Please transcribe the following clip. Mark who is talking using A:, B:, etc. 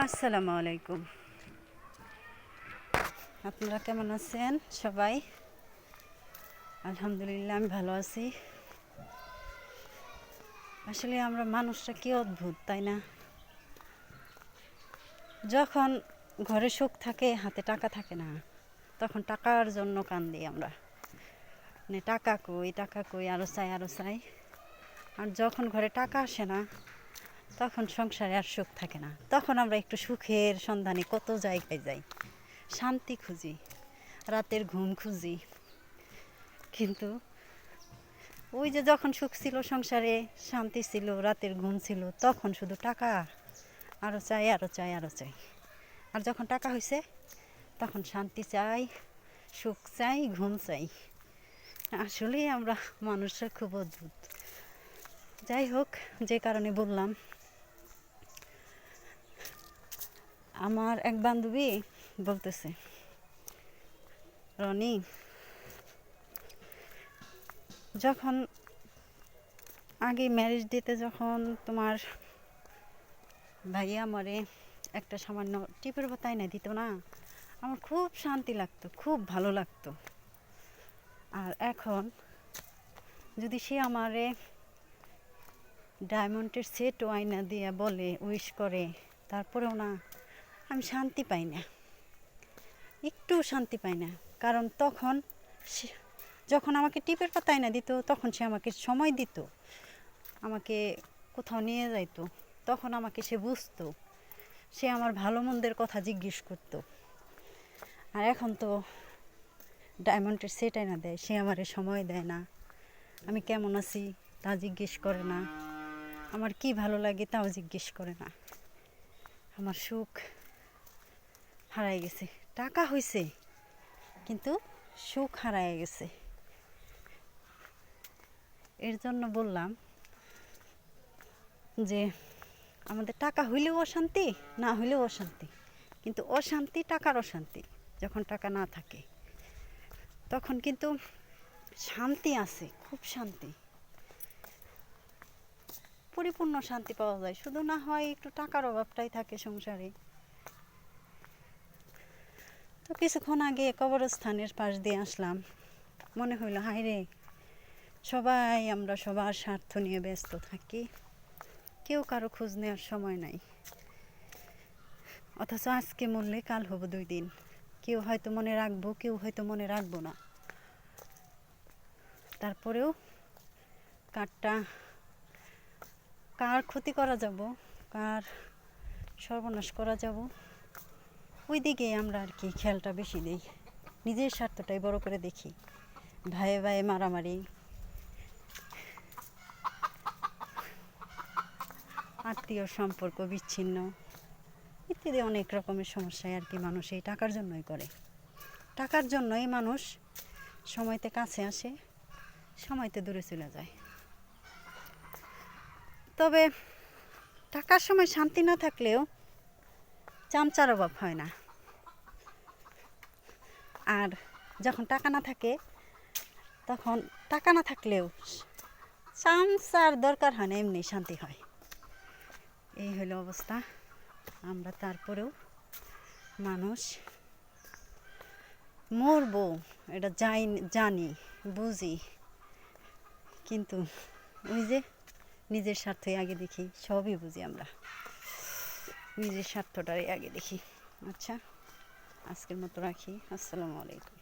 A: আসসালামু আলাইকুম। আপনারা কেমন আছেন সবাই? আলহামদুলিল্লাহ আমি ভালো আছি। আসলে আমরা মানুষরা কি অদ্ভুত, তাই না? যখন ঘরে সুখ থাকে, হাতে টাকা থাকে না, তখন টাকার জন্য কান্দি আমরা। মানে টাকা কই, আরো চাই আরো চাই। আর যখন ঘরে টাকা আসে না, তখন সংসারে আর সুখ থাকে না। তখন আমরা একটু সুখের সন্ধানে কত জায়গায় যাই, শান্তি খুঁজি, রাতের ঘুম খুঁজি। কিন্তু ওই যে যখন সুখ ছিল সংসারে, শান্তি ছিল, রাতের ঘুম ছিল, তখন শুধু টাকা, আরো চাই আরো চাই আরো চাই। আর যখন টাকা হয়েছে, তখন শান্তি চাই, সুখ চাই, ঘুম চাই। আসলে আমরা মানুষরা খুব অদ্ভুত। যাই হোক, যে কারণে বললাম, আমার এক বান্ধবী বলতেছে, রনি, যখন আগে ম্যারেজ দিতে যখন তোমার ভাইয়া আমারে একটা সামান্য টিপের ভাতা এনে দিত না, আমার খুব শান্তি লাগতো, খুব ভালো লাগতো। আর এখন যদি সে আমারে ডায়মন্ডের সেটও আয়না দিয়ে বলে, উইশ করে, তারপরেও না, আমি শান্তি পাই না, একটু শান্তি পাই না। কারণ তখন যখন আমাকে টিপের পাতা এনে দিত, তখন সে আমাকে সময় দিত, আমাকে কোথাও নিয়ে যাইতো, তখন আমাকে সে বুঝতো, সে আমার ভালো মন্দের কথা জিজ্ঞেস করতো। আর এখন তো ডায়মন্ডের সেট এনে দেয়, সে আমারে সময় দেয় না, আমি কেমন আছি তা জিজ্ঞেস করে না, আমার কি ভালো লাগে তাও জিজ্ঞেস করে না। আমার সুখ হারাই গেছে। টাকা হয়েছে কিন্তু সুখ হারাই গেছে। এর জন্য বললাম যে আমাদের টাকা হইলেও অশান্তি, না হইলেও অশান্তি। কিন্তু অশান্তি টাকার অশান্তি। যখন টাকা না থাকে, তখন কিন্তু শান্তি আছে, খুব শান্তি, পরিপূর্ণ শান্তি পাওয়া যায়। শুধু না হয় একটু টাকার অভাবটাই থাকে সংসারে। তো কিছুক্ষণ আগে কবরস্থানের পাশ দিয়ে আসলাম, মনে হইলো হায় রে, সবাই আমরা সবার স্বার্থ নিয়ে ব্যস্ত থাকি, কেউ কারো খোঁজ নেওয়ার সময় নাই। অথচ আজকে মরলে কাল হব 2 দিন। কেউ হয়তো মনে রাখবো, কেউ হয়তো মনে রাখবো না। তারপরেও কার ক্ষতি করা যাব, কার সর্বনাশ করা যাব, ওই দিকে আমরা আর কি খেয়ালটা বেশি দিই। নিজের স্বার্থটাই বড় করে দেখি। ভাইয়ে ভাইয়ে মারামারি, আত্মীয় সম্পর্ক বিচ্ছিন্ন, ইত্যাদি অনেক রকমের সমস্যায় আর কি মানুষ এই টাকার জন্যই করে। টাকার জন্যই মানুষ সময়তে কাছে আসে, সময়তে দূরে চলে যায়। তবে টাকার সময় শান্তি না থাকলেও চামচার অভাব হয় না। আর যখন টাকা না থাকে, তখন টাকা না থাকলেও চামচার দরকার হয় না, এমনি শান্তি হয়। এই হলো অবস্থা। আমরা তারপরেও মানুষ, মরবো এটা জানি, বুঝি, কিন্তু ওই যে নিজের স্বার্থই আগে দেখি। সবই বুঝি আমরা, নিজের স্বার্থটাই আগে দেখি। আচ্ছা, আজকের মতো রাখি। আসসালামু আলাইকুম।